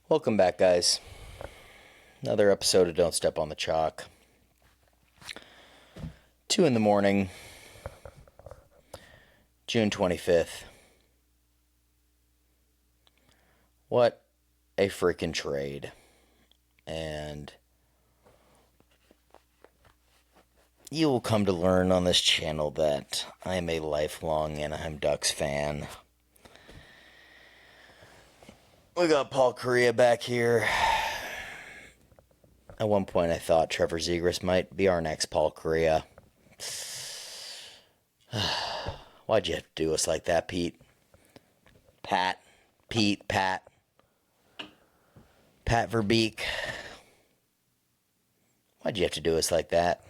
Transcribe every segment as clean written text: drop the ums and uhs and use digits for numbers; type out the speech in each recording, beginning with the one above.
Welcome back, guys. Another episode of Don't Step on the Chalk. 2 in the morning, June 25th. What a freaking trade. And you will come to learn on this channel that I am a lifelong Anaheim Ducks fan. We got Paul Kariya back here. At one point I thought Trevor Zegras might be our next Paul Kariya. Why'd you have to do us like that, Pete? Pat Verbeek. Why'd you have to do us like that?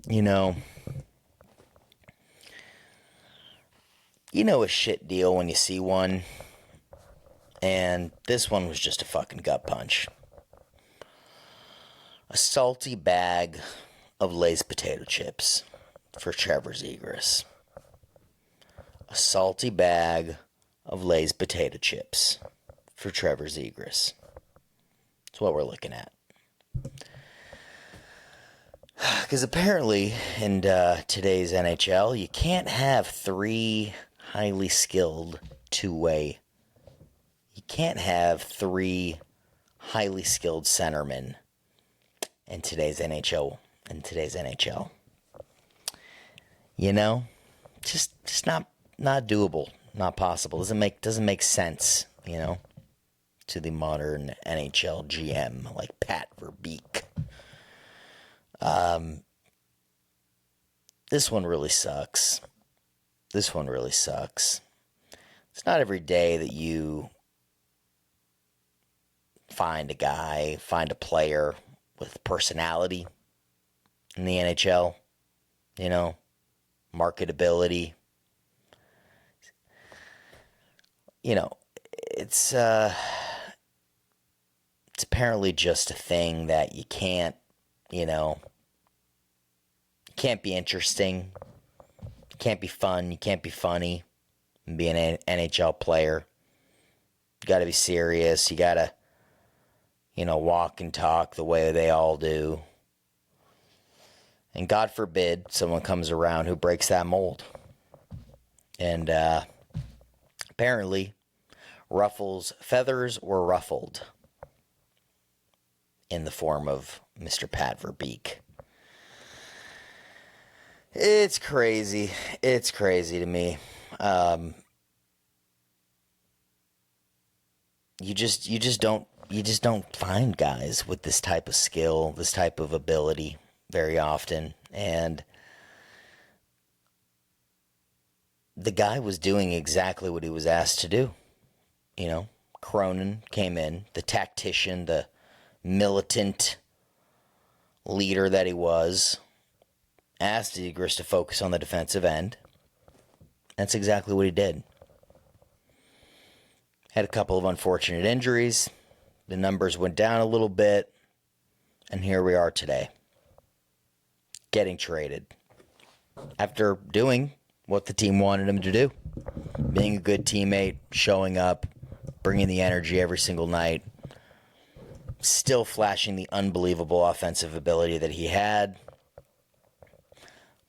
You know a shit deal when you see one, and this one was just a fucking gut punch. A salty bag of Lay's potato chips for Trevor Zegras. A salty bag of Lay's potato chips for Trevor Zegras. That's what we're looking at. Because apparently in today's NHL, you can't have three highly skilled two-way. You can't have three highly skilled centermen in today's NHL. You know, just not doable, not possible. Doesn't make sense, you know, to the modern NHL GM like Pat Verbeek. This one really sucks. It's not every day that you find a player with personality in the NHL, you know, marketability. You know, it's apparently just a thing that you can't, you know, you can't be interesting, you can't be fun, you can't be funny and be an NHL player. You got to be serious. You got to, you know, walk and talk the way they all do. And God forbid someone comes around who breaks that mold. And apparently, Ruffles' feathers were ruffled in the form of Mr. Pat Verbeek. It's crazy. It's crazy to me. You just don't find guys with this type of skill, this type of ability very often. And the guy was doing exactly what he was asked to do. You know, Cronin came in, the tactician, the militant leader that he was, asked Zegras to focus on the defensive end. That's exactly what he did. Had a couple of unfortunate injuries. The numbers went down a little bit. And here we are today. Getting traded. After doing what the team wanted him to do. Being a good teammate, showing up, bringing the energy every single night. Still flashing the unbelievable offensive ability that he had.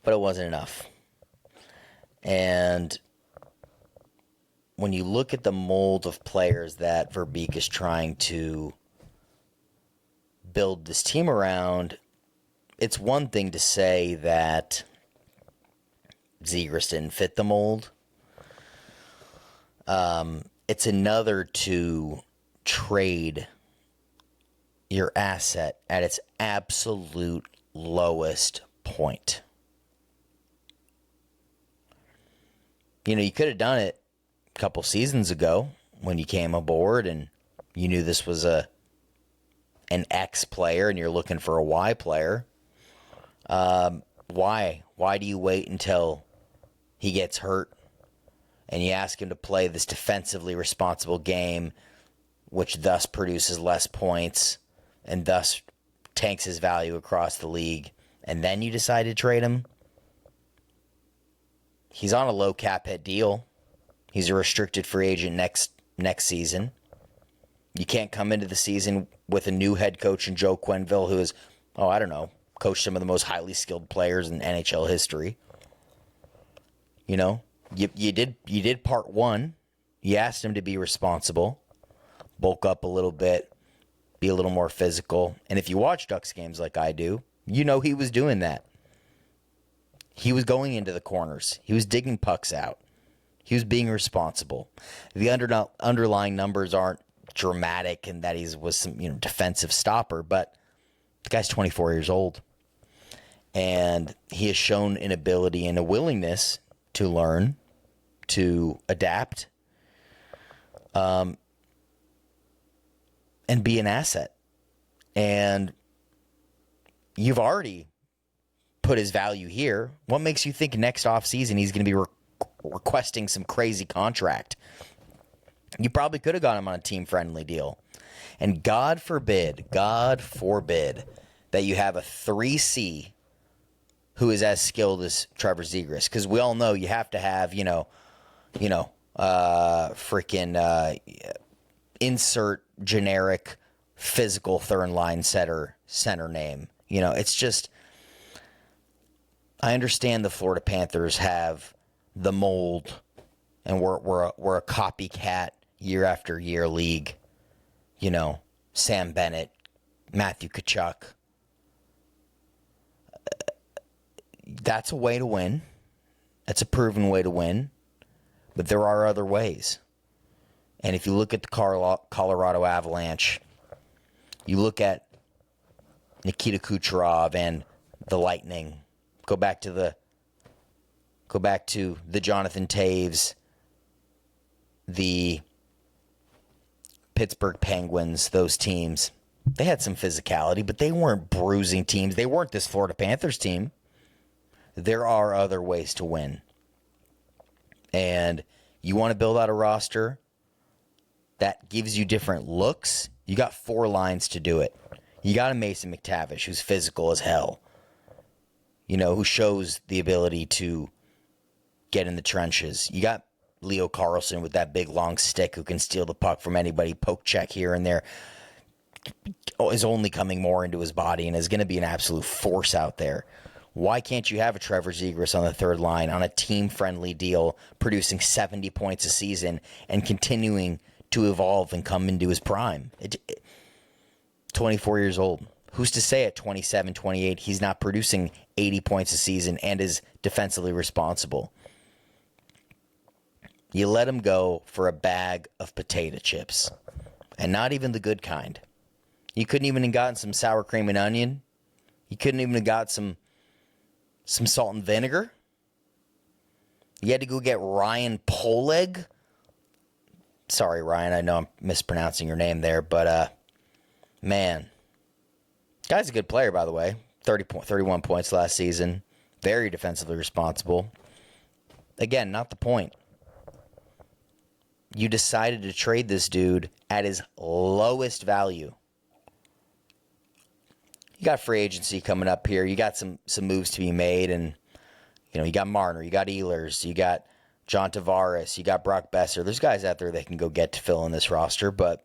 But it wasn't enough. And when you look at the mold of players that Verbeek is trying to build this team around, it's one thing to say that Zegras didn't fit the mold. It's another to trade your asset at its absolute lowest point. You know, you could have done it a couple seasons ago when you came aboard and you knew this was an X player and you're looking for a Y player. Why? Why do you wait until he gets hurt and you ask him to play this defensively responsible game, which thus produces less points and thus tanks his value across the league, and then you decide to trade him? He's on a low cap hit deal. He's a restricted free agent next next season. You can't come into the season with a new head coach in Joe Quenneville, who is, coached some of the most highly skilled players in NHL history. You know, you did part one. You asked him to be responsible, bulk up a little bit, be a little more physical. And if you watch Ducks games like I do, you know he was doing that. He was going into the corners. He was digging pucks out. He was being responsible. The underlying numbers aren't dramatic and that he was some defensive stopper, but the guy's 24 years old. And he has shown an ability and a willingness to learn, to adapt, and be an asset. And you've already put his value here. What makes you think next offseason he's going to be requesting some crazy contract? You probably could have got him on a team-friendly deal. And God forbid that you have a 3C who is as skilled as Trevor Zegras. Because we all know you have to have, insert generic physical third-line center name. It's just, I understand the Florida Panthers have the mold, and we're a copycat year after year league. Sam Bennett, Matthew Tkachuk. That's a way to win. That's a proven way to win. But there are other ways. And if you look at the Colorado Avalanche, you look at Nikita Kucherov and the Lightning. Go back to the Jonathan Taves, the Pittsburgh Penguins, those teams. They had some physicality, but they weren't bruising teams. They weren't this Florida Panthers team. There are other ways to win. And you want to build out a roster that gives you different looks, you got 4 lines to do it. You got a Mason McTavish who's physical as hell. Who shows the ability to get in the trenches. You got Leo Carlson with that big long stick who can steal the puck from anybody, poke check here and there. Is only coming more into his body and is going to be an absolute force out there. Why can't you have a Trevor Zegras on the third line on a team-friendly deal, producing 70 points a season and continuing to evolve and come into his prime? 24 years old. Who's to say at 27, 28, he's not producing 80 points a season and is defensively responsible? You let him go for a bag of potato chips, and not even the good kind. You couldn't even have gotten some sour cream and onion. You couldn't even have got some salt and vinegar. You had to go get Ryan Poleg. Sorry, Ryan, I know I'm mispronouncing your name there, but man, guy's a good player, by the way. 31 points last season. Very defensively responsible. Again, not the point. You decided to trade this dude at his lowest value. You got free agency coming up here. You got some moves to be made, and you got Marner, you got Ehlers, you got John Tavares, you got Brock Besser. There's guys out there that can go get to fill in this roster, but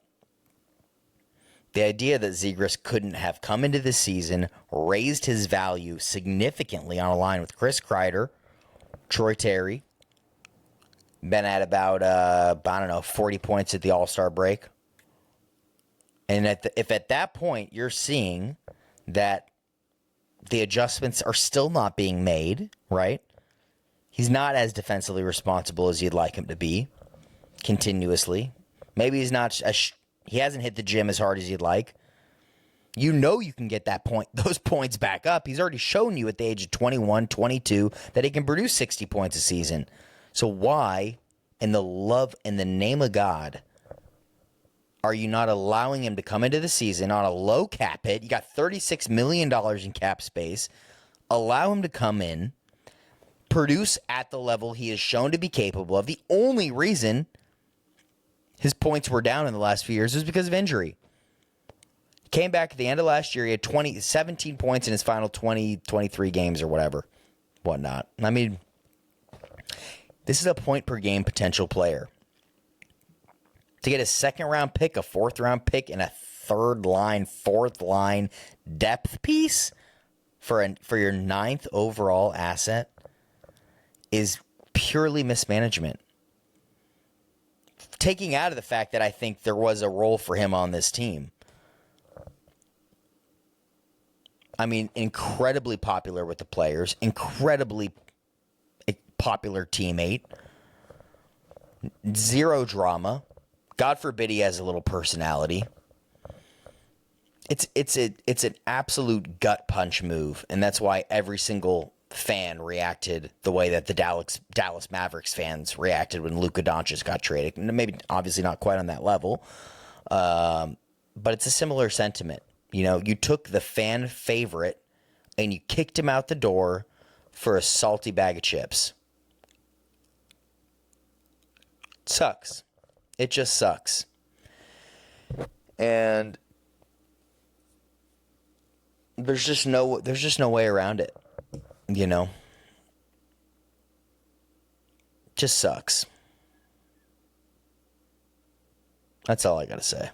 the idea that Zegras couldn't have come into this season, raised his value significantly on a line with Chris Kreider, Troy Terry, been at about 40 points at the All-Star break. And if at that point you're seeing that the adjustments are still not being made, right? He's not as defensively responsible as you'd like him to be continuously. Maybe he's not he hasn't hit the gym as hard as you'd like. You can get those points back up. He's already shown you at the age of 21, 22 that he can produce 60 points a season. So why, in the name of God, are you not allowing him to come into the season on a low cap hit? You got $36 million in cap space. Allow him to come in, produce at the level he is shown to be capable of. The only reason his points were down in the last few years was because of injury. He came back at the end of last year. He had 17 points in his final 23 games or whatnot. I mean, this is a point-per-game potential player. To get a second-round pick, a fourth-round pick, and a third-line, fourth-line depth piece for your 9th overall asset is purely mismanagement. Taking out of the fact that I think there was a role for him on this team. I mean, incredibly popular with the players, incredibly popular teammate, zero drama. God forbid he has a little personality. It's an absolute gut punch move, and that's why every single fan reacted the way that the Dallas Mavericks fans reacted when Luka Doncic got traded. Maybe obviously not quite on that level, but it's a similar sentiment. You know, you took the fan favorite and you kicked him out the door for a salty bag of chips. It sucks. It just sucks. And there's just no way around it. You know? Just sucks. That's all I gotta say.